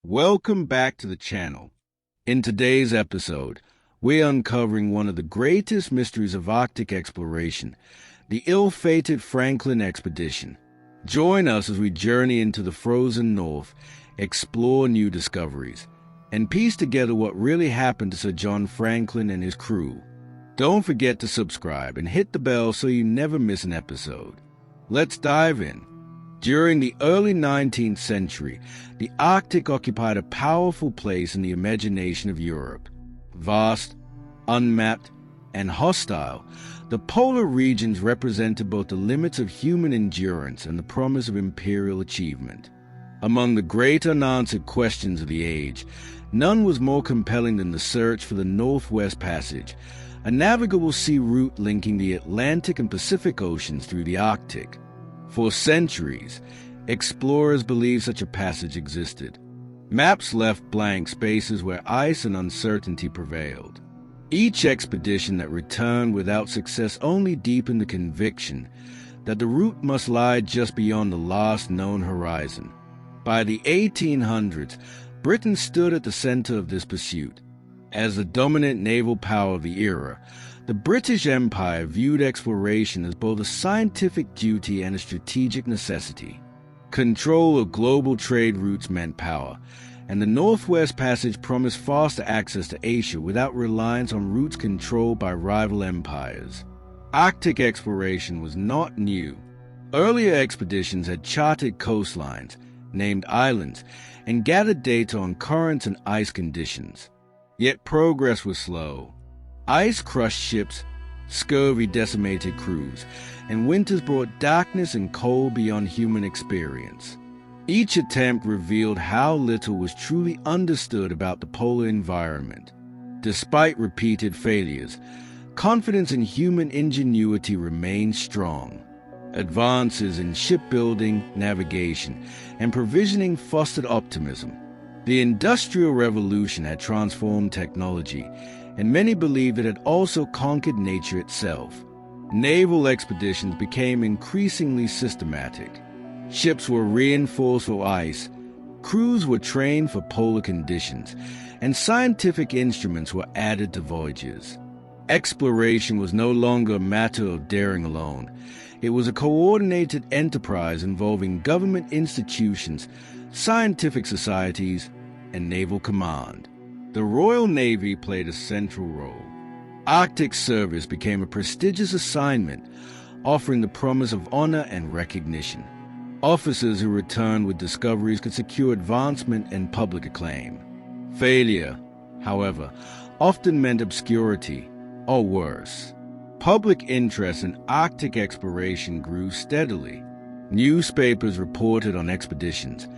Welcome back to the channel. In today's episode, we're uncovering one of the greatest mysteries of Arctic exploration, the ill-fated Franklin expedition. Join us as we journey into the frozen north, explore new discoveries, and piece together what really happened to Sir John Franklin and his crew. Don't forget to subscribe and hit the bell so you never miss an episode. Let's dive in. During the early 19th century, the Arctic occupied a powerful place in the imagination of Europe. Vast, unmapped, and hostile, the polar regions represented both the limits of human endurance and the promise of imperial achievement. Among the great unanswered questions of the age, none was more compelling than the search for the Northwest Passage, a navigable sea route linking the Atlantic and Pacific Oceans through the Arctic. For centuries, explorers believed such a passage existed. Maps left blank spaces where ice and uncertainty prevailed. Each expedition that returned without success only deepened the conviction that the route must lie just beyond the last known horizon. By the 1800s, Britain stood at the center of this pursuit. As the dominant naval power of the era, the British Empire viewed exploration as both a scientific duty and a strategic necessity. Control of global trade routes meant power, and the Northwest Passage promised faster access to Asia without reliance on routes controlled by rival empires. Arctic exploration was not new. Earlier expeditions had charted coastlines, named islands, and gathered data on currents and ice conditions. Yet progress was slow. Ice crushed ships, scurvy decimated crews, and winters brought darkness and cold beyond human experience. Each attempt revealed how little was truly understood about the polar environment. Despite repeated failures, confidence in human ingenuity remained strong. Advances in shipbuilding, navigation, and provisioning fostered optimism. The Industrial Revolution had transformed technology, and many believed it had also conquered nature itself. Naval expeditions became increasingly systematic. Ships were reinforced for ice, crews were trained for polar conditions, and scientific instruments were added to voyages. Exploration was no longer a matter of daring alone. It was a coordinated enterprise involving government institutions, scientific societies, and naval command. The Royal Navy played a central role. Arctic service became a prestigious assignment, offering the promise of honor and recognition. Officers who returned with discoveries could secure advancement and public acclaim. Failure, however, often meant obscurity, or worse. Public interest in Arctic exploration grew steadily. Newspapers reported on expeditions.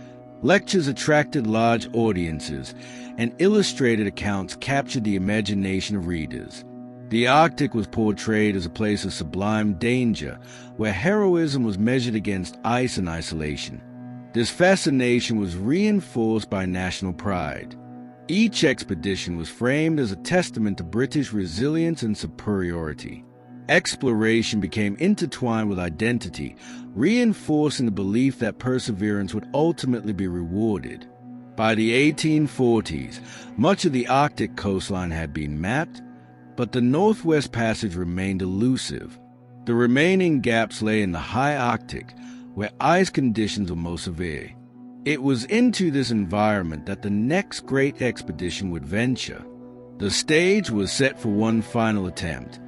Lectures attracted large audiences, and illustrated accounts captured the imagination of readers. The Arctic was portrayed as a place of sublime danger, where heroism was measured against ice and isolation. This fascination was reinforced by national pride. Each expedition was framed as a testament to British resilience and superiority. Exploration became intertwined with identity, reinforcing the belief that perseverance would ultimately be rewarded. By the 1840s, much of the Arctic coastline had been mapped, but the Northwest Passage remained elusive. The remaining gaps lay in the high Arctic, where ice conditions were most severe. It was into this environment that the next great expedition would venture. The stage was set for one final attempt.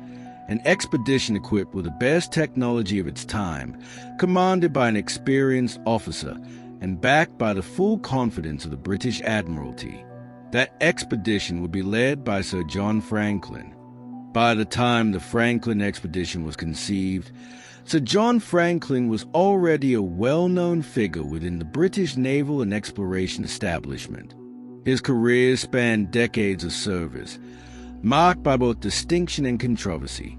An expedition equipped with the best technology of its time, commanded by an experienced officer, and backed by the full confidence of the British Admiralty. That expedition would be led by Sir John Franklin. By the time the Franklin expedition was conceived, Sir John Franklin was already a well-known figure within the British naval and exploration establishment. His career spanned decades of service, marked by both distinction and controversy.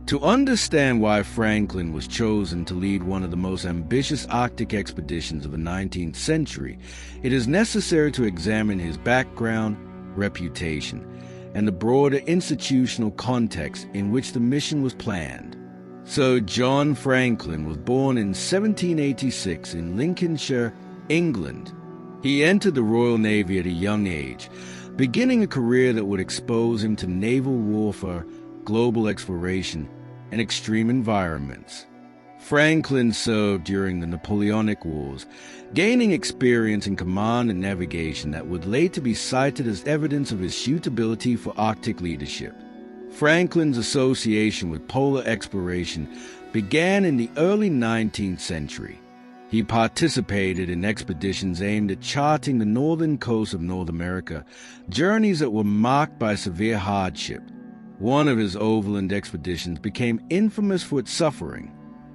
To understand why Franklin was chosen to lead one of the most ambitious Arctic expeditions of the 19th century, it is necessary to examine his background, reputation, and the broader institutional context in which the mission was planned. Sir John Franklin was born in 1786 in Lincolnshire, England. He entered the Royal Navy at a young age, beginning a career that would expose him to naval warfare, global exploration, and extreme environments. Franklin served during the Napoleonic Wars, gaining experience in command and navigation that would later be cited as evidence of his suitability for Arctic leadership. Franklin's association with polar exploration began in the early 19th century. He participated in expeditions aimed at charting the northern coast of North America, journeys that were marked by severe hardship. One of his overland expeditions became infamous for its suffering.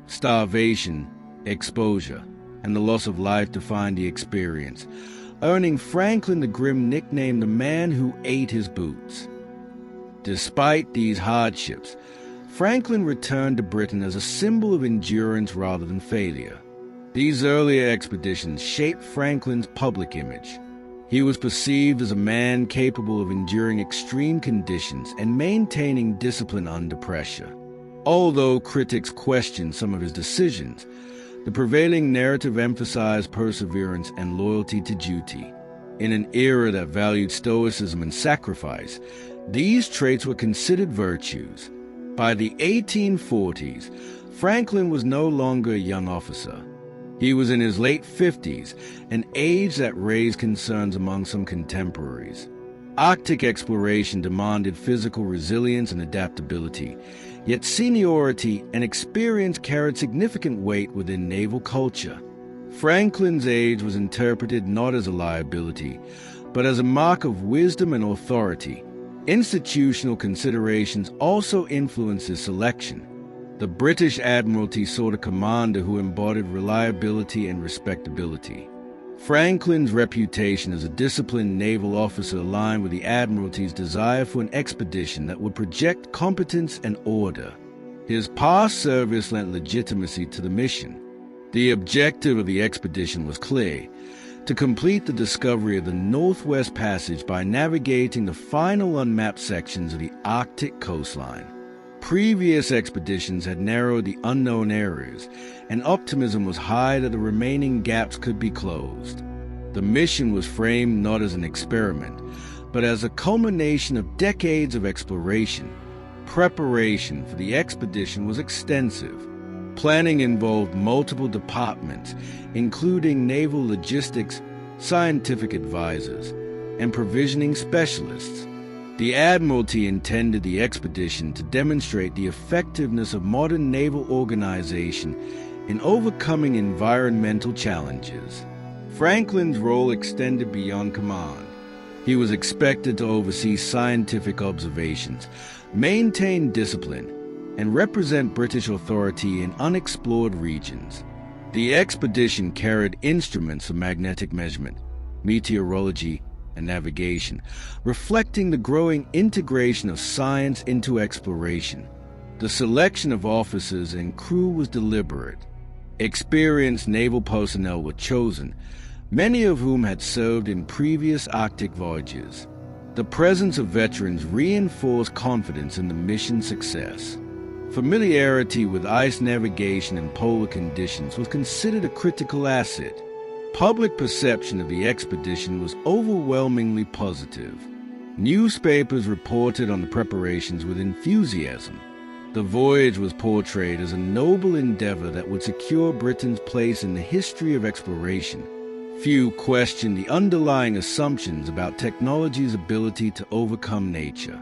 Starvation, exposure, and the loss of life defined the experience, earning Franklin the grim nickname the man who ate his boots. Despite these hardships, Franklin returned to Britain as a symbol of endurance rather than failure. These earlier expeditions shaped Franklin's public image. He was perceived as a man capable of enduring extreme conditions and maintaining discipline under pressure. Although critics questioned some of his decisions, the prevailing narrative emphasized perseverance and loyalty to duty. In an era that valued stoicism and sacrifice, these traits were considered virtues. By the 1840s, Franklin was no longer a young officer. He was in his late 50s, an age that raised concerns among some contemporaries. Arctic exploration demanded physical resilience and adaptability, yet seniority and experience carried significant weight within naval culture. Franklin's age was interpreted not as a liability, but as a mark of wisdom and authority. Institutional considerations also influenced his selection. The British Admiralty sought a commander who embodied reliability and respectability. Franklin's reputation as a disciplined naval officer aligned with the Admiralty's desire for an expedition that would project competence and order. His past service lent legitimacy to the mission. The objective of the expedition was clear: to complete the discovery of the Northwest Passage by navigating the final unmapped sections of the Arctic coastline. Previous expeditions had narrowed the unknown areas, and optimism was high that the remaining gaps could be closed. The mission was framed not as an experiment, but as a culmination of decades of exploration. Preparation for the expedition was extensive. Planning involved multiple departments, including naval logistics, scientific advisors, and provisioning specialists. The Admiralty intended the expedition to demonstrate the effectiveness of modern naval organization in overcoming environmental challenges. Franklin's role extended beyond command. He was expected to oversee scientific observations, maintain discipline, and represent British authority in unexplored regions. The expedition carried instruments for magnetic measurement, meteorology, and navigation, reflecting the growing integration of science into exploration. The selection of officers and crew was deliberate. Experienced naval personnel were chosen, many of whom had served in previous Arctic voyages. The presence of veterans reinforced confidence in the mission's success. Familiarity with ice navigation and polar conditions was considered a critical asset. Public perception of the expedition was overwhelmingly positive. Newspapers reported on the preparations with enthusiasm. The voyage was portrayed as a noble endeavor that would secure Britain's place in the history of exploration. Few questioned the underlying assumptions about technology's ability to overcome nature.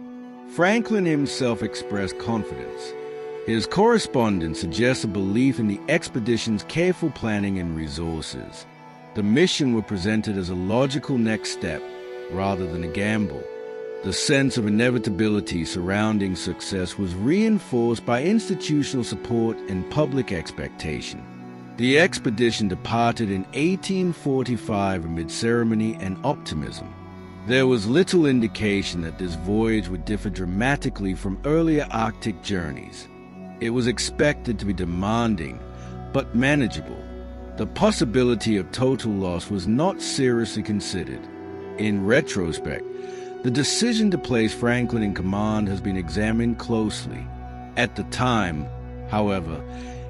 Franklin himself expressed confidence. His correspondence suggests a belief in the expedition's careful planning and resources. The mission was presented as a logical next step, rather than a gamble. The sense of inevitability surrounding success was reinforced by institutional support and public expectation. The expedition departed in 1845 amid ceremony and optimism. There was little indication that this voyage would differ dramatically from earlier Arctic journeys. It was expected to be demanding, but manageable. The possibility of total loss was not seriously considered. In retrospect, the decision to place Franklin in command has been examined closely. At the time, however,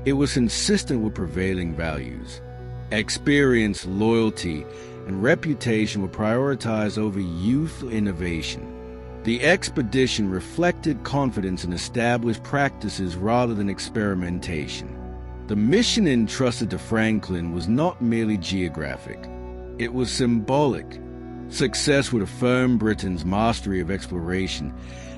it was consistent with prevailing values. Experience, loyalty, and reputation were prioritized over youthful innovation. The expedition reflected confidence in established practices rather than experimentation. The mission entrusted to Franklin was not merely geographic. It was symbolic. Success would affirm Britain's mastery of exploration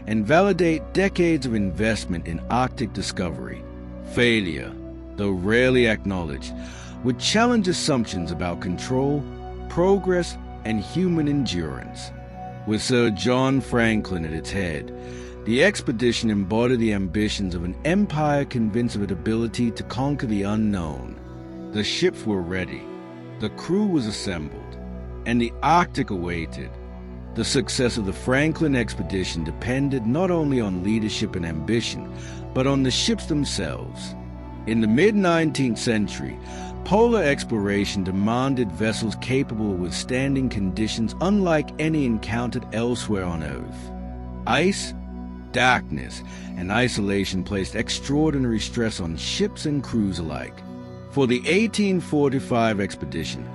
and validate decades of investment in Arctic discovery. Failure, though rarely acknowledged, would challenge assumptions about control, progress, and human endurance. With Sir John Franklin at its head, the expedition embodied the ambitions of an empire convinced of its ability to conquer the unknown. The ships were ready, the crew was assembled, and the Arctic awaited. The success of the Franklin expedition depended not only on leadership and ambition, but on the ships themselves. In the mid-19th century, polar exploration demanded vessels capable of withstanding conditions unlike any encountered elsewhere on Earth. Ice, darkness, and isolation placed extraordinary stress on ships and crews alike. For the 1845 expedition,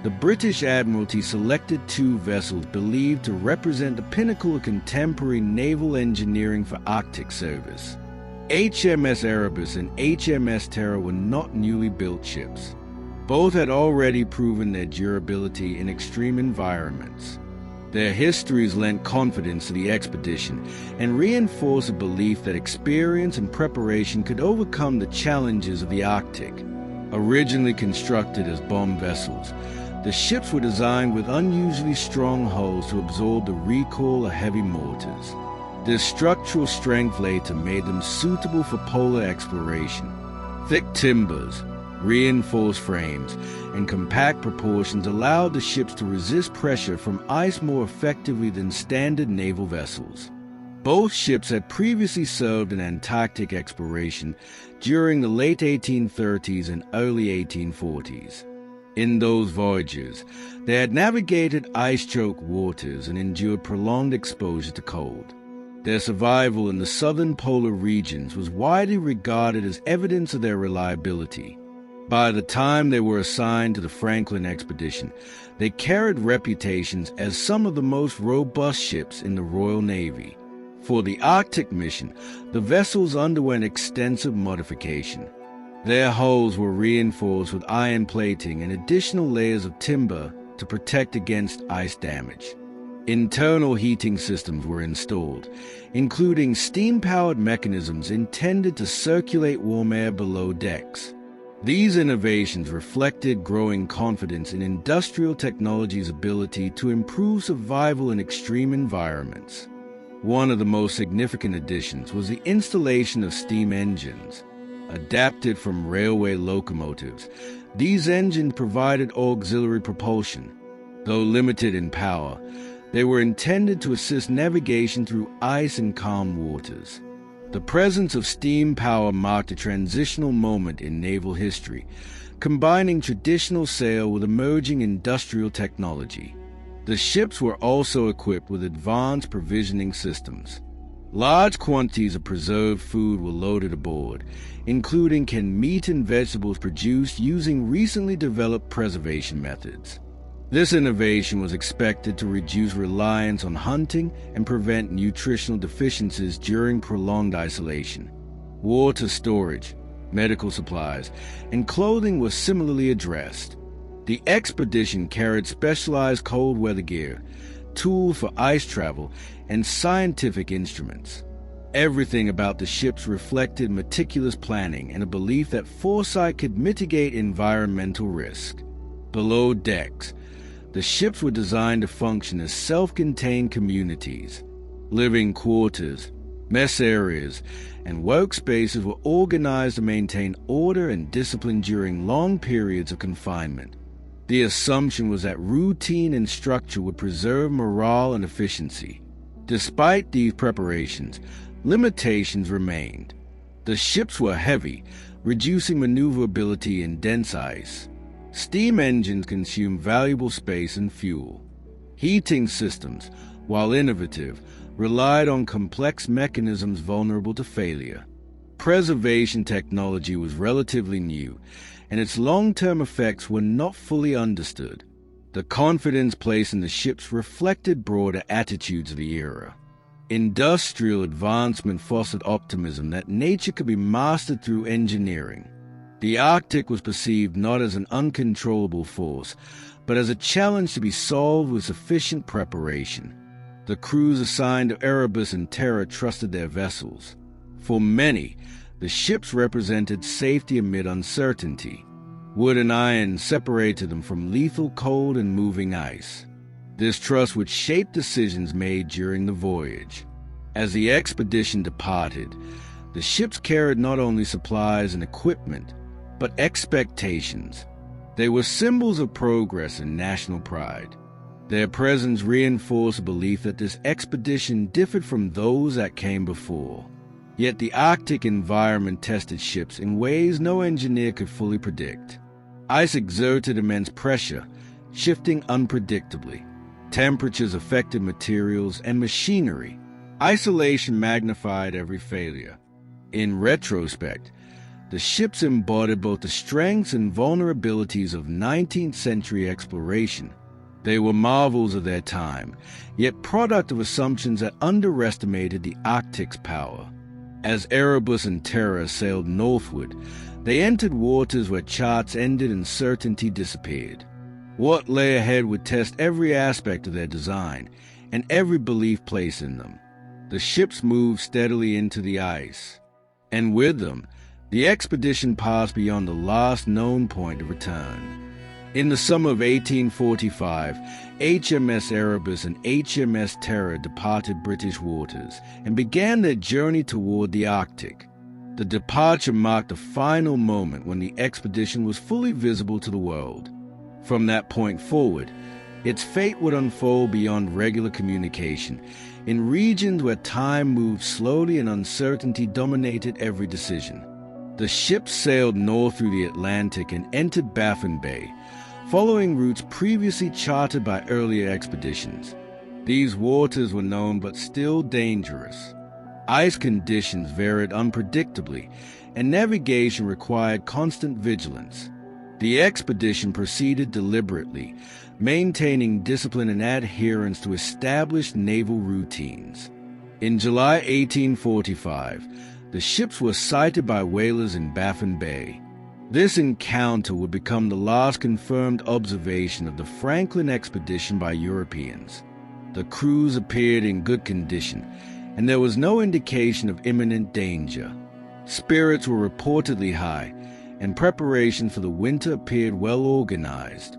the British Admiralty selected two vessels believed to represent the pinnacle of contemporary naval engineering for Arctic service. HMS Erebus and HMS Terror were not newly built ships. Both had already proven their durability in extreme environments. Their histories lent confidence to the expedition and reinforced a belief that experience and preparation could overcome the challenges of the Arctic. Originally constructed as bomb vessels, the ships were designed with unusually strong hulls to absorb the recoil of heavy mortars. This structural strength later made them suitable for polar exploration. Thick timbers, reinforced frames, and compact proportions allowed the ships to resist pressure from ice more effectively than standard naval vessels. Both ships had previously served in Antarctic exploration during the late 1830s and early 1840s. In those voyages, they had navigated ice-choked waters and endured prolonged exposure to cold. Their survival in the southern polar regions was widely regarded as evidence of their reliability. By the time they were assigned to the Franklin expedition, they carried reputations as some of the most robust ships in the Royal Navy. For the Arctic mission, the vessels underwent extensive modification. Their hulls were reinforced with iron plating and additional layers of timber to protect against ice damage. Internal heating systems were installed, including steam-powered mechanisms intended to circulate warm air below decks. These innovations reflected growing confidence in industrial technology's ability to improve survival in extreme environments. One of the most significant additions was the installation of steam engines. Adapted from railway locomotives, these engines provided auxiliary propulsion. Though limited in power, they were intended to assist navigation through ice and calm waters. The presence of steam power marked a transitional moment in naval history, combining traditional sail with emerging industrial technology. The ships were also equipped with advanced provisioning systems. Large quantities of preserved food were loaded aboard, including canned meat and vegetables produced using recently developed preservation methods. This innovation was expected to reduce reliance on hunting and prevent nutritional deficiencies during prolonged isolation. Water storage, medical supplies, and clothing were similarly addressed. The expedition carried specialized cold weather gear, tools for ice travel, and scientific instruments. Everything about the ships reflected meticulous planning and a belief that foresight could mitigate environmental risk. Below decks, the ships were designed to function as self-contained communities. Living quarters, mess areas, and workspaces were organized to maintain order and discipline during long periods of confinement. The assumption was that routine and structure would preserve morale and efficiency. Despite these preparations, limitations remained. The ships were heavy, reducing maneuverability in dense ice. Steam engines consumed valuable space and fuel. Heating systems, while innovative, relied on complex mechanisms vulnerable to failure. Preservation technology was relatively new, and its long-term effects were not fully understood. The confidence placed in the ships reflected broader attitudes of the era. Industrial advancement fostered optimism that nature could be mastered through engineering. The Arctic was perceived not as an uncontrollable force, but as a challenge to be solved with sufficient preparation. The crews assigned to Erebus and Terror trusted their vessels. For many, the ships represented safety amid uncertainty. Wood and iron separated them from lethal cold and moving ice. This trust would shape decisions made during the voyage. As the expedition departed, the ships carried not only supplies and equipment, but expectations. They were symbols of progress and national pride. Their presence reinforced a belief that this expedition differed from those that came before. Yet the Arctic environment tested ships in ways no engineer could fully predict. Ice exerted immense pressure, shifting unpredictably. Temperatures affected materials and machinery. Isolation magnified every failure. In retrospect, the ships embodied both the strengths and vulnerabilities of 19th century exploration. They were marvels of their time, yet product of assumptions that underestimated the Arctic's power. As Erebus and Terror sailed northward, they entered waters where charts ended and certainty disappeared. What lay ahead would test every aspect of their design and every belief placed in them. The ships moved steadily into the ice, and with them, the expedition passed beyond the last known point of return. In the summer of 1845, HMS Erebus and HMS Terror departed British waters and began their journey toward the Arctic. The departure marked the final moment when the expedition was fully visible to the world. From that point forward, its fate would unfold beyond regular communication, in regions where time moved slowly and uncertainty dominated every decision. The ships sailed north through the Atlantic and entered Baffin Bay, following routes previously charted by earlier expeditions. These waters were known but still dangerous. Ice conditions varied unpredictably, and navigation required constant vigilance. The expedition proceeded deliberately, maintaining discipline and adherence to established naval routines. In July 1845, the ships were sighted by whalers in Baffin Bay. This encounter would become the last confirmed observation of the Franklin expedition by Europeans. The crews appeared in good condition, and there was no indication of imminent danger. Spirits were reportedly high, and preparation for the winter appeared well organized.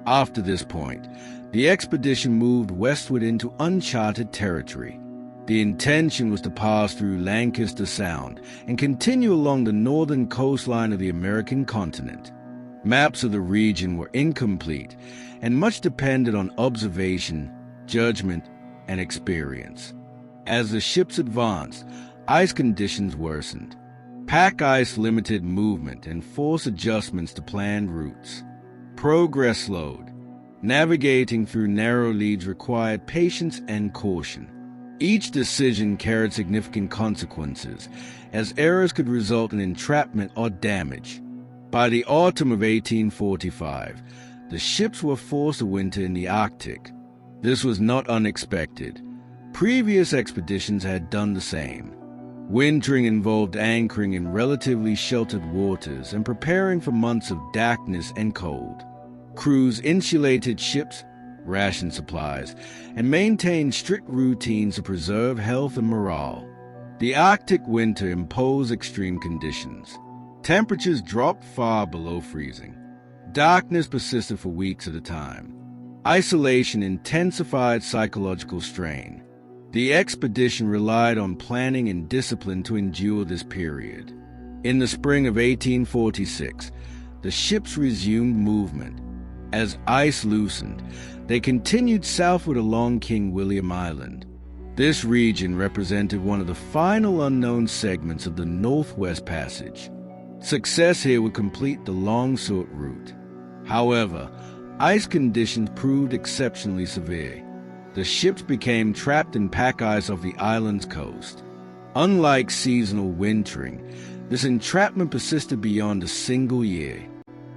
After this point, the expedition moved westward into uncharted territory. The intention was to pass through Lancaster Sound and continue along the northern coastline of the American continent. Maps of the region were incomplete, and much depended on observation, judgment, and experience. As the ships advanced, ice conditions worsened. Pack ice limited movement and forced adjustments to planned routes. Progress slowed. Navigating through narrow leads required patience and caution. Each decision carried significant consequences, as errors could result in entrapment or damage. By the autumn of 1845, the ships were forced to winter in the Arctic. This was not unexpected. Previous expeditions had done the same. Wintering involved anchoring in relatively sheltered waters and preparing for months of darkness and cold. Crews insulated ships, rationed supplies, and maintained strict routines to preserve health and morale. The Arctic winter imposed extreme conditions. Temperatures dropped far below freezing. Darkness persisted for weeks at a time. Isolation intensified psychological strain. The expedition relied on planning and discipline to endure this period. In the spring of 1846, the ships resumed movement. As ice loosened, they continued southward along King William Island. This region represented one of the final unknown segments of the Northwest Passage. Success here would complete the long-sought route. However, ice conditions proved exceptionally severe. The ships became trapped in pack ice off the island's coast. Unlike seasonal wintering, this entrapment persisted beyond a single year.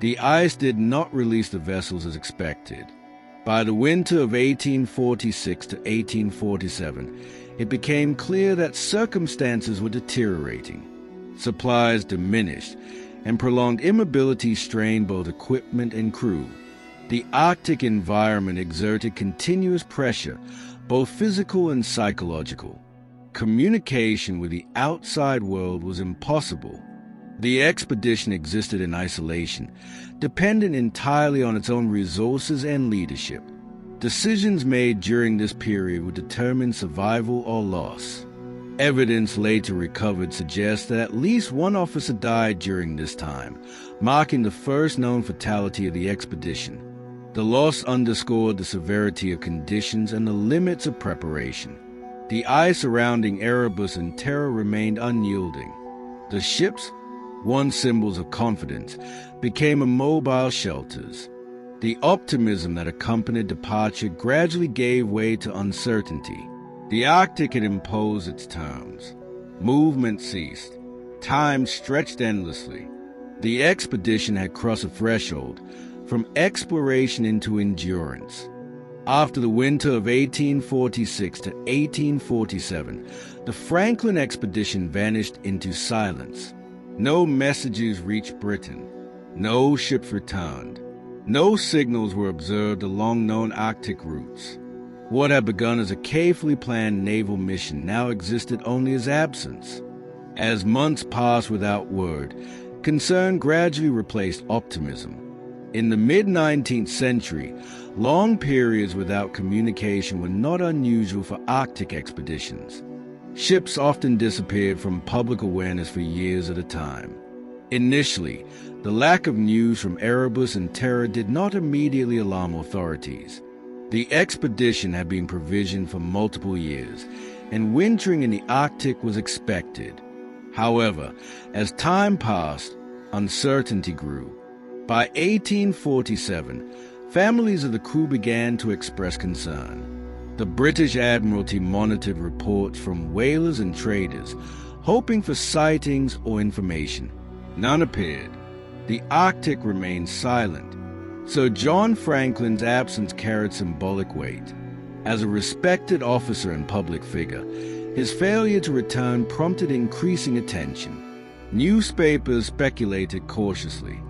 The ice did not release the vessels as expected. By the winter of 1846 to 1847, it became clear that circumstances were deteriorating. Supplies diminished, and prolonged immobility strained both equipment and crew. The Arctic environment exerted continuous pressure, both physical and psychological. Communication with the outside world was impossible. The expedition existed in isolation, dependent entirely on its own resources and leadership. Decisions made during this period would determine survival or loss. Evidence later recovered suggests that at least one officer died during this time, marking the first known fatality of the expedition. The loss underscored the severity of conditions and the limits of preparation. The ice surrounding Erebus and Terror remained unyielding. The ships, once symbols of confidence, became immobile shelters. The optimism that accompanied departure gradually gave way to uncertainty. The Arctic had imposed its terms. Movement ceased. Time stretched endlessly. The expedition had crossed a threshold, from exploration into endurance. After the winter of 1846 to 1847, the Franklin expedition vanished into silence. No messages reached Britain. No ships returned. No signals were observed along known Arctic routes. What had begun as a carefully planned naval mission now existed only as absence. As months passed without word, concern gradually replaced optimism. In the mid-19th century, long periods without communication were not unusual for Arctic expeditions. Ships often disappeared from public awareness for years at a time. Initially, the lack of news from Erebus and Terror did not immediately alarm authorities. The expedition had been provisioned for multiple years, and wintering in the Arctic was expected. However, as time passed, uncertainty grew. By 1847, families of the crew began to express concern. The British Admiralty monitored reports from whalers and traders, hoping for sightings or information. None appeared. The Arctic remained silent. So John Franklin's absence carried symbolic weight. As a respected officer and public figure, his failure to return prompted increasing attention. Newspapers speculated cautiously.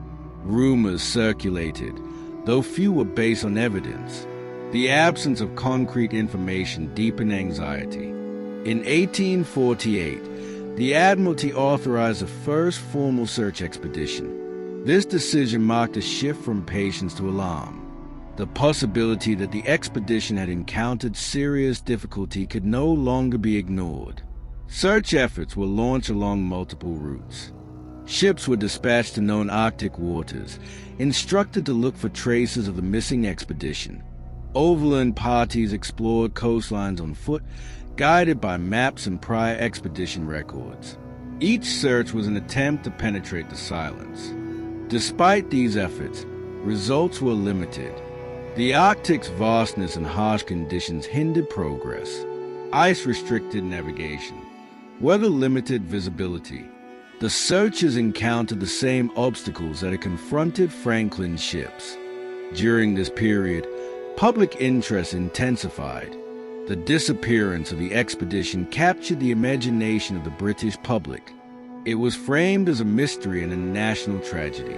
Rumors circulated, though few were based on evidence. The absence of concrete information deepened anxiety. In 1848, the Admiralty authorized the first formal search expedition. This decision marked a shift from patience to alarm. The possibility that the expedition had encountered serious difficulty could no longer be ignored. Search efforts were launched along multiple routes. Ships were dispatched to known Arctic waters, instructed to look for traces of the missing expedition. Overland parties explored coastlines on foot, guided by maps and prior expedition records. Each search was an attempt to penetrate the silence. Despite these efforts, results were limited. The Arctic's vastness and harsh conditions hindered progress. Ice restricted navigation. Weather limited visibility. The searchers encountered the same obstacles that had confronted Franklin's ships. During this period, public interest intensified. The disappearance of the expedition captured the imagination of the British public. It was framed as a mystery and a national tragedy.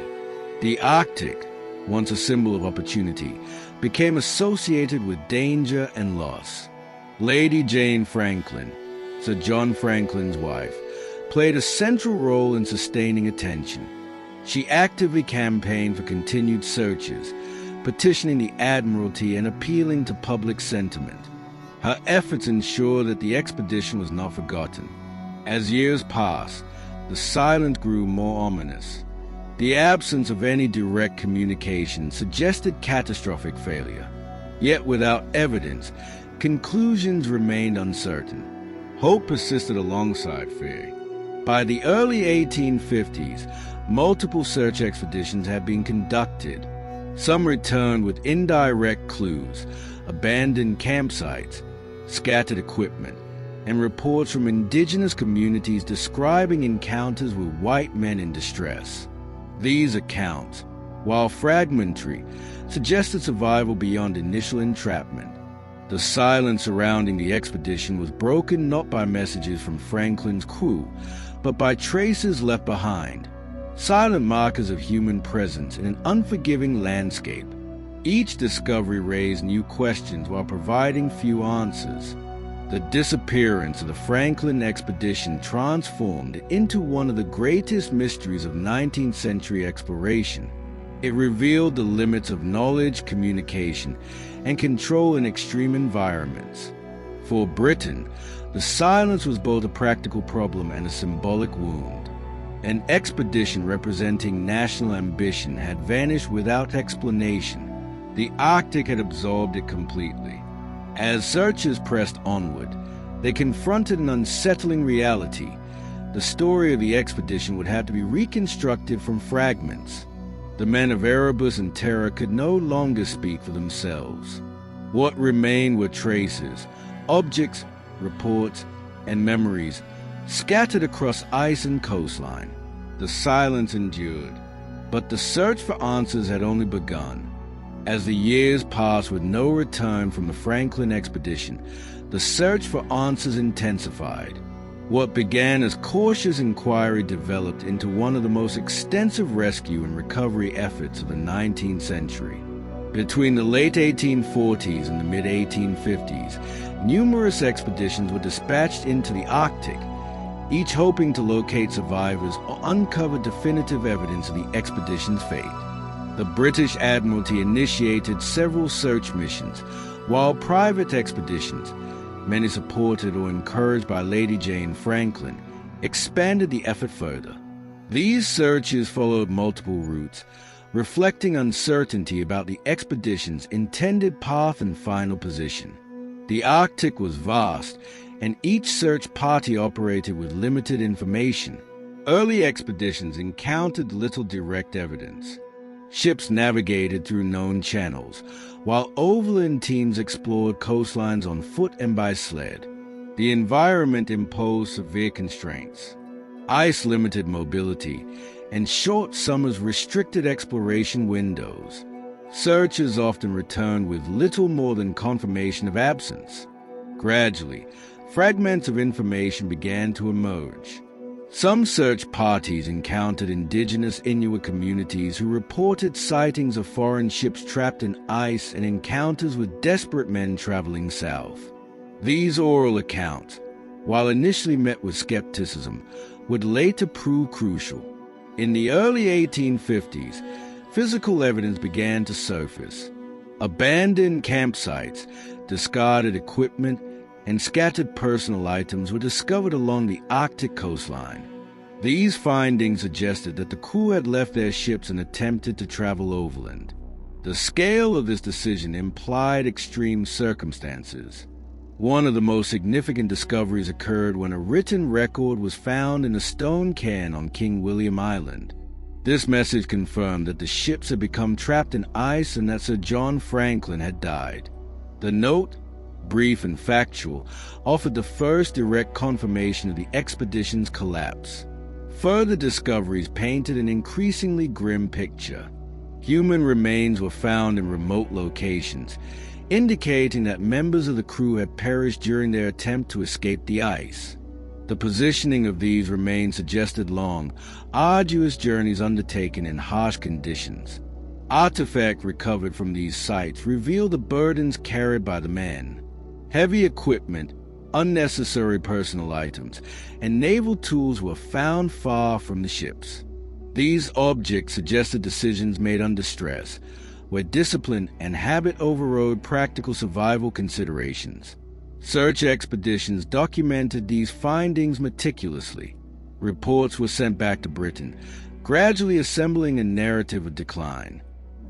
The Arctic, once a symbol of opportunity, became associated with danger and loss. Lady Jane Franklin, Sir John Franklin's wife, played a central role in sustaining attention. She actively campaigned for continued searches, petitioning the Admiralty and appealing to public sentiment. Her efforts ensured that the expedition was not forgotten. As years passed, the silence grew more ominous. The absence of any direct communication suggested catastrophic failure. Yet without evidence, conclusions remained uncertain. Hope persisted alongside fear. By the early 1850s, multiple search expeditions had been conducted. Some returned with indirect clues, abandoned campsites, scattered equipment, and reports from indigenous communities describing encounters with white men in distress. These accounts, while fragmentary suggested survival beyond initial entrapment. The silence surrounding the expedition was broken not by messages from Franklin's crew, but by traces left behind, silent markers of human presence in an unforgiving landscape. Each discovery raised new questions while providing few answers. The disappearance of the Franklin expedition transformed into one of the greatest mysteries of 19th century exploration. It revealed the limits of knowledge, communication, and control in extreme environments. For Britain, the silence was both a practical problem and a symbolic wound. An expedition representing national ambition had vanished without explanation. The Arctic had absorbed it completely. As searchers pressed onward, they confronted an unsettling reality. The story of the expedition would have to be reconstructed from fragments. The men of Erebus and Terror could no longer speak for themselves. What remained were traces, objects, reports, and memories scattered across ice and coastline. The silence endured, but the search for answers had only begun. As the years passed with no return from the Franklin expedition, the search for answers intensified. What began as cautious inquiry developed into one of the most extensive rescue and recovery efforts of the 19th century. Between the late 1840s and the mid-1850s, numerous expeditions were dispatched into the Arctic, each hoping to locate survivors or uncover definitive evidence of the expedition's fate. The British Admiralty initiated several search missions, while private expeditions, many supported or encouraged by Lady Jane Franklin, expanded the effort further. These searches followed multiple routes, reflecting uncertainty about the expedition's intended path and final position. The Arctic was vast, and each search party operated with limited information. Early expeditions encountered little direct evidence. Ships navigated through known channels, while overland teams explored coastlines on foot and by sled. The environment imposed severe constraints. Ice limited mobility, and short summers restricted exploration windows. Searchers often returned with little more than confirmation of absence. Gradually, fragments of information began to emerge. Some search parties encountered indigenous Inuit communities who reported sightings of foreign ships trapped in ice and encounters with desperate men traveling south. These oral accounts, while initially met with skepticism, would later prove crucial. In the early 1850s, physical evidence began to surface. Abandoned campsites, discarded equipment, and scattered personal items were discovered along the Arctic coastline. These findings suggested that the crew had left their ships and attempted to travel overland. The scale of this decision implied extreme circumstances. One of the most significant discoveries occurred when a written record was found in a stone cairn on King William Island. This message confirmed that the ships had become trapped in ice and that Sir John Franklin had died. The note, brief and factual, offered the first direct confirmation of the expedition's collapse. Further discoveries painted an increasingly grim picture. Human remains were found in remote locations, indicating that members of the crew had perished during their attempt to escape the ice. The positioning of these remains suggested long, arduous journeys undertaken in harsh conditions. Artifacts recovered from these sites reveal the burdens carried by the men. Heavy equipment, unnecessary personal items, and naval tools were found far from the ships. These objects suggested decisions made under stress, where discipline and habit overrode practical survival considerations. Search expeditions documented these findings meticulously. Reports were sent back to Britain, gradually assembling a narrative of decline.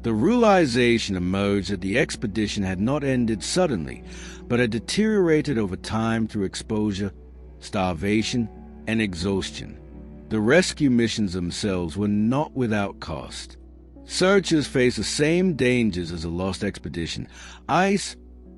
The realization emerged that the expedition had not ended suddenly, but had deteriorated over time through exposure, starvation, and exhaustion. The rescue missions themselves were not without cost. Searchers faced the same dangers as a lost expedition: ice,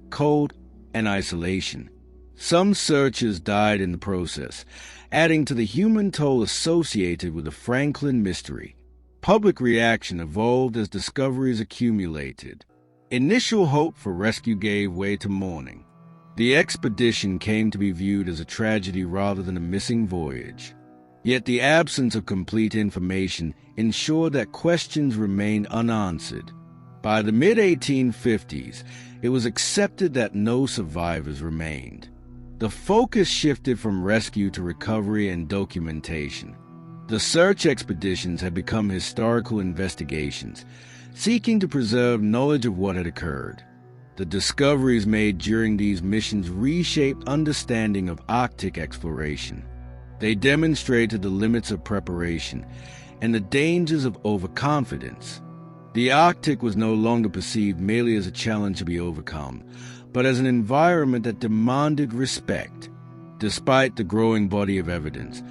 cold, and isolation. Some searchers died in the process, adding to the human toll associated with the Franklin mystery. Public reaction evolved as discoveries accumulated. Initial hope for rescue gave way to mourning. The expedition came to be viewed as a tragedy rather than a missing voyage. Yet the absence of complete information ensured that questions remained unanswered. By the mid-1850s, it was accepted that no survivors remained. The focus shifted from rescue to recovery and documentation. The search expeditions had become historical investigations, seeking to preserve knowledge of what had occurred. The discoveries made during these missions reshaped understanding of Arctic exploration. They demonstrated the limits of preparation and the dangers of overconfidence. The Arctic was no longer perceived merely as a challenge to be overcome, but as an environment that demanded respect. Despite the growing body of evidence,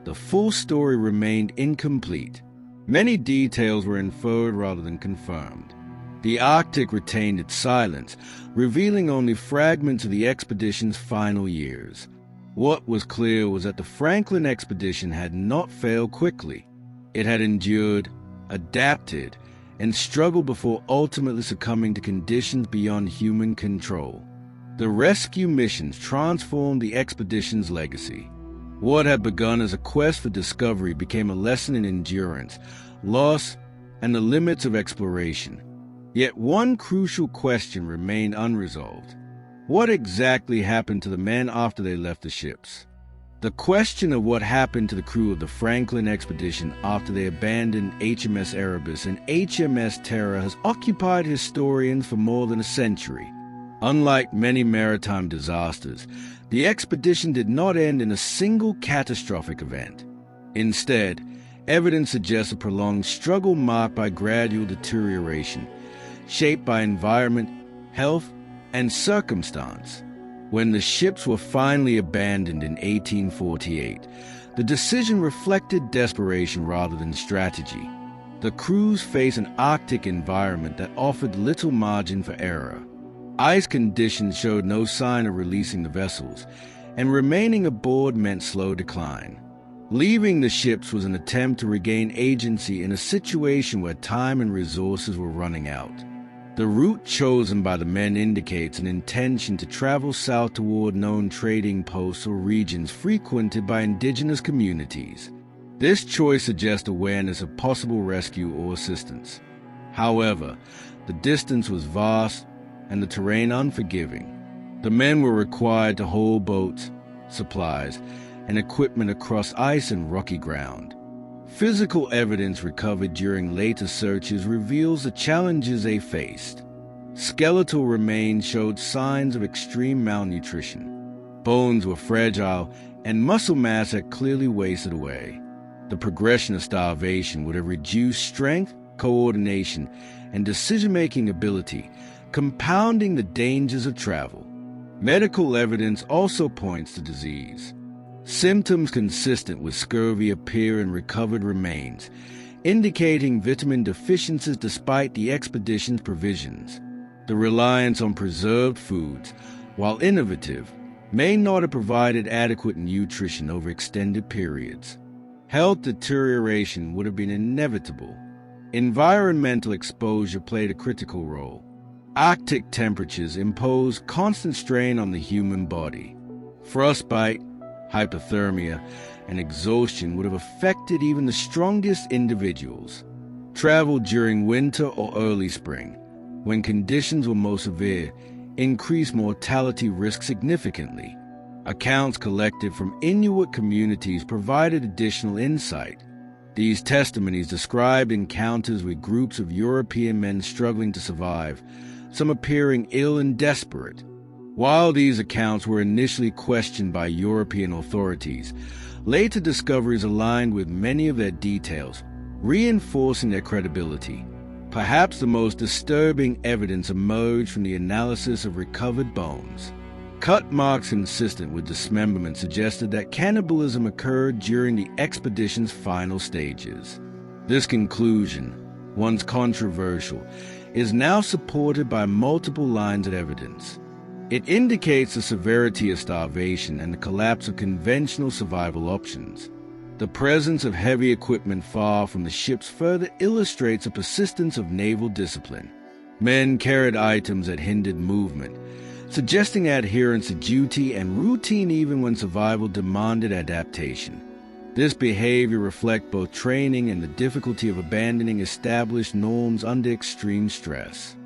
the full story remained incomplete. Many details were inferred rather than confirmed. The Arctic retained its silence, revealing only fragments of the expedition's final years. What was clear was that the Franklin expedition had not failed quickly. It had endured, adapted, and struggled before ultimately succumbing to conditions beyond human control. The rescue missions transformed the expedition's legacy. What had begun as a quest for discovery became a lesson in endurance, loss, and the limits of exploration. Yet one crucial question remained unresolved. What exactly happened to the men after they left the ships? The question of what happened to the crew of the Franklin expedition after they abandoned HMS Erebus and HMS Terror has occupied historians for more than a century. Unlike many maritime disasters, the expedition did not end in a single catastrophic event. Instead, evidence suggests a prolonged struggle marked by gradual deterioration, shaped by environment, health, and circumstance. When the ships were finally abandoned in 1848, the decision reflected desperation rather than strategy. The crews faced an Arctic environment that offered little margin for error. Ice conditions showed no sign of releasing the vessels, and remaining aboard meant slow decline. Leaving the ships was an attempt to regain agency in a situation where time and resources were running out. The route chosen by the men indicates an intention to travel south toward known trading posts or regions frequented by indigenous communities. This choice suggests awareness of possible rescue or assistance. However, the distance was vast and the terrain unforgiving. The men were required to haul boats, supplies, and equipment across ice and rocky ground. Physical evidence recovered during later searches reveals the challenges they faced. Skeletal remains showed signs of extreme malnutrition. Bones were fragile, and muscle mass had clearly wasted away. The progression of starvation would have reduced strength, coordination, and decision-making ability, compounding the dangers of travel. Medical evidence also points to disease. Symptoms consistent with scurvy appear in recovered remains, indicating vitamin deficiencies despite the expedition's provisions. The reliance on preserved foods, while innovative, may not have provided adequate nutrition over extended periods. Health deterioration would have been inevitable. Environmental exposure played a critical role. Arctic temperatures impose constant strain on the human body. Frostbite, hypothermia, and exhaustion would have affected even the strongest individuals. Travel during winter or early spring, when conditions were most severe, increased mortality risk significantly. Accounts collected from Inuit communities provided additional insight. These testimonies described encounters with groups of European men struggling to survive, some appearing ill and desperate. While these accounts were initially questioned by European authorities, later discoveries aligned with many of their details, reinforcing their credibility. Perhaps the most disturbing evidence emerged from the analysis of recovered bones. Cut marks consistent with dismemberment suggested that cannibalism occurred during the expedition's final stages. This conclusion, once controversial, is now supported by multiple lines of evidence. It indicates the severity of starvation and the collapse of conventional survival options. The presence of heavy equipment far from the ships further illustrates a persistence of naval discipline. Men carried items that hindered movement, suggesting adherence to duty and routine even when survival demanded adaptation. This behavior reflects both training and the difficulty of abandoning established norms under extreme stress.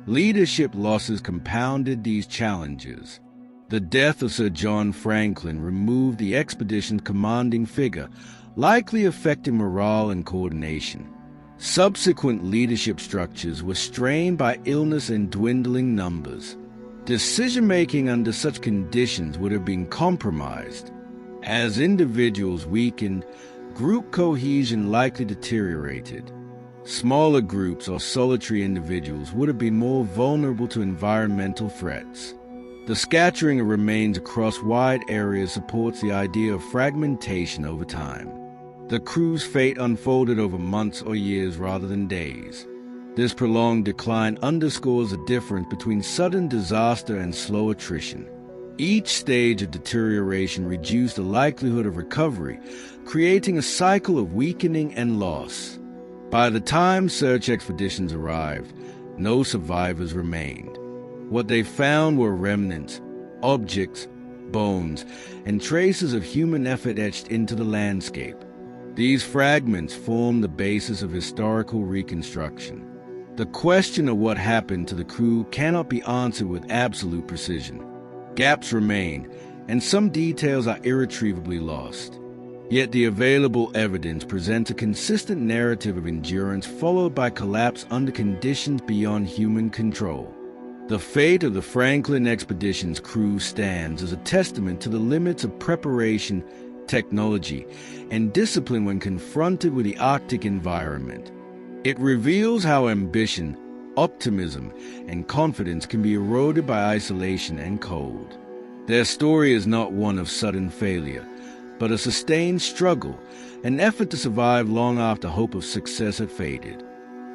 Leadership losses compounded these challenges. The death of Sir John Franklin removed the expedition's commanding figure, likely affecting morale and coordination. Subsequent leadership structures were strained by illness and dwindling numbers. Decision-making under such conditions would have been compromised. As individuals weakened, group cohesion likely deteriorated. Smaller groups or solitary individuals would have been more vulnerable to environmental threats. The scattering of remains across wide areas supports the idea of fragmentation over time. The crew's fate unfolded over months or years rather than days. This prolonged decline underscores the difference between sudden disaster and slow attrition. Each stage of deterioration reduced the likelihood of recovery, creating a cycle of weakening and loss. By the time search expeditions arrived, no survivors remained. What they found were remnants, objects, bones, and traces of human effort etched into the landscape. These fragments form the basis of historical reconstruction. The question of what happened to the crew cannot be answered with absolute precision. Gaps remain, and some details are irretrievably lost. Yet the available evidence presents a consistent narrative of endurance followed by collapse under conditions beyond human control. The fate of the Franklin expedition's crew stands as a testament to the limits of preparation, technology, and discipline when confronted with the Arctic environment. It reveals how ambition, optimism, and confidence can be eroded by isolation and cold. Their story is not one of sudden failure, but a sustained struggle, an effort to survive long after hope of success had faded.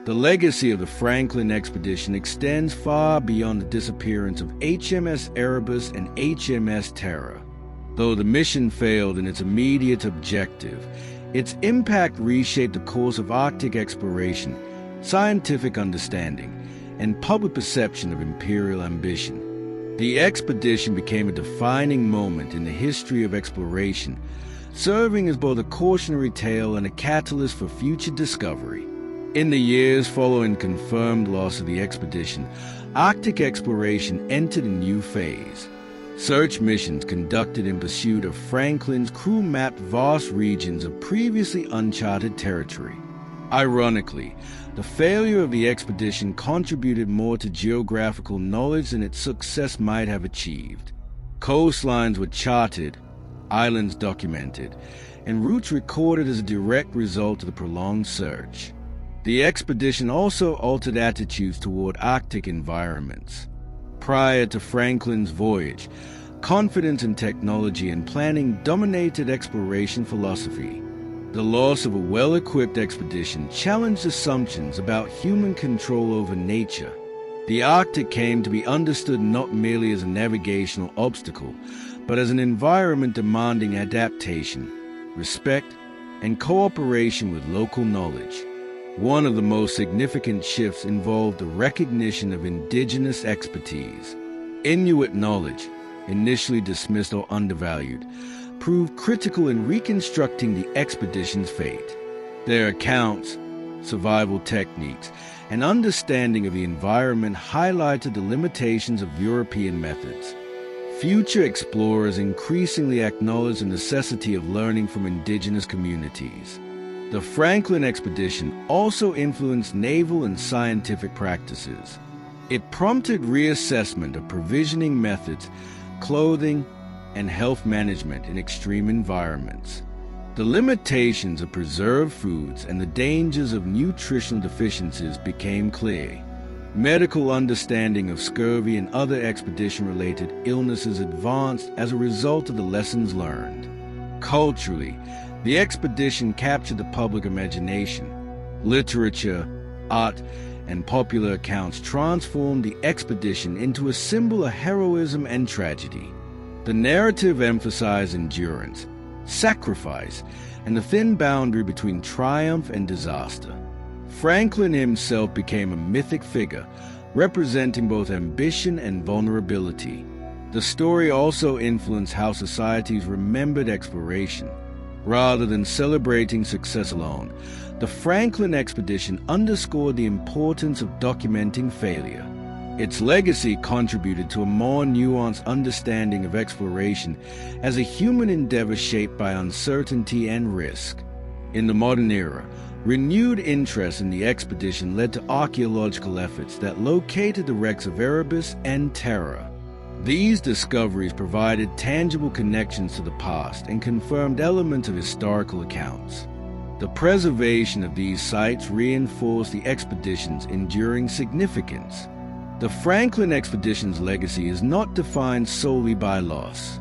The legacy of the Franklin expedition extends far beyond the disappearance of HMS Erebus and HMS Terror. Though the mission failed in its immediate objective, its impact reshaped the course of Arctic exploration, scientific understanding, and public perception of imperial ambition. The expedition became a defining moment in the history of exploration, serving as both a cautionary tale and a catalyst for future discovery. In the years following confirmed loss of the expedition, Arctic exploration entered a new phase. Search missions conducted in pursuit of Franklin's crew mapped vast regions of previously uncharted territory. Ironically, the failure of the expedition contributed more to geographical knowledge than its success might have achieved. Coastlines were charted, islands documented, and routes recorded as a direct result of the prolonged search. The expedition also altered attitudes toward Arctic environments. Prior to Franklin's voyage, confidence in technology and planning dominated exploration philosophy. The loss of a well-equipped expedition challenged assumptions about human control over nature. The Arctic came to be understood not merely as a navigational obstacle, but as an environment demanding adaptation, respect, and cooperation with local knowledge. One of the most significant shifts involved the recognition of indigenous expertise. Inuit knowledge, initially dismissed or undervalued, proved critical in reconstructing the expedition's fate. Their accounts, survival techniques, and understanding of the environment highlighted the limitations of European methods. Future explorers increasingly acknowledged the necessity of learning from indigenous communities. The Franklin expedition also influenced naval and scientific practices. It prompted reassessment of provisioning methods, clothing, and health management in extreme environments. The limitations of preserved foods and the dangers of nutritional deficiencies became clear. Medical understanding of scurvy and other expedition-related illnesses advanced as a result of the lessons learned. Culturally, the expedition captured the public imagination. Literature, art, and popular accounts transformed the expedition into a symbol of heroism and tragedy. The narrative emphasized endurance, sacrifice, and the thin boundary between triumph and disaster. Franklin himself became a mythic figure, representing both ambition and vulnerability. The story also influenced how societies remembered exploration. Rather than celebrating success alone, the Franklin expedition underscored the importance of documenting failure. Its legacy contributed to a more nuanced understanding of exploration as a human endeavor shaped by uncertainty and risk. In the modern era, renewed interest in the expedition led to archaeological efforts that located the wrecks of Erebus and Terra. These discoveries provided tangible connections to the past and confirmed elements of historical accounts. The preservation of these sites reinforced the expedition's enduring significance. The Franklin expedition's legacy is not defined solely by loss.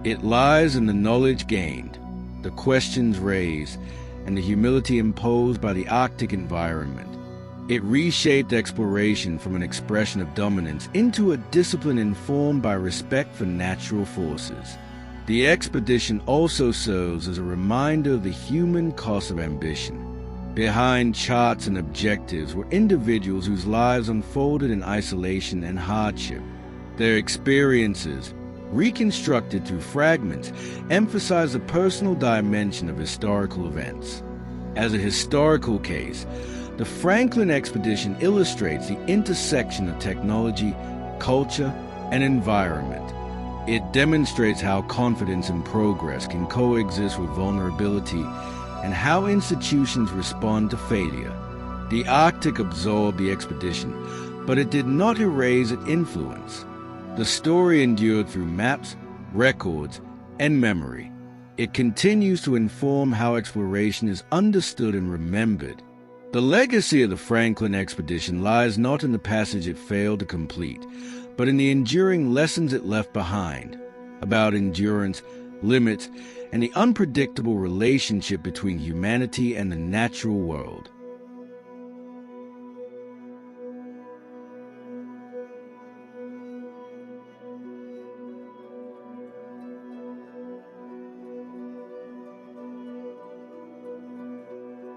It lies in the knowledge gained, the questions raised, and the humility imposed by the Arctic environment. It reshaped exploration from an expression of dominance into a discipline informed by respect for natural forces. The expedition also serves as a reminder of the human cost of ambition. Behind charts and objectives were individuals whose lives unfolded in isolation and hardship. Their experiences, reconstructed through fragments, emphasize the personal dimension of historical events. As a historical case, the Franklin expedition illustrates the intersection of technology, culture, and environment. It demonstrates how confidence and progress can coexist with vulnerability and how institutions respond to failure. The Arctic absorbed the expedition, but it did not erase its influence. The story endured through maps, records, and memory. It continues to inform how exploration is understood and remembered. The legacy of the Franklin expedition lies not in the passage it failed to complete, but in the enduring lessons it left behind, about endurance, limits, and the unpredictable relationship between humanity and the natural world.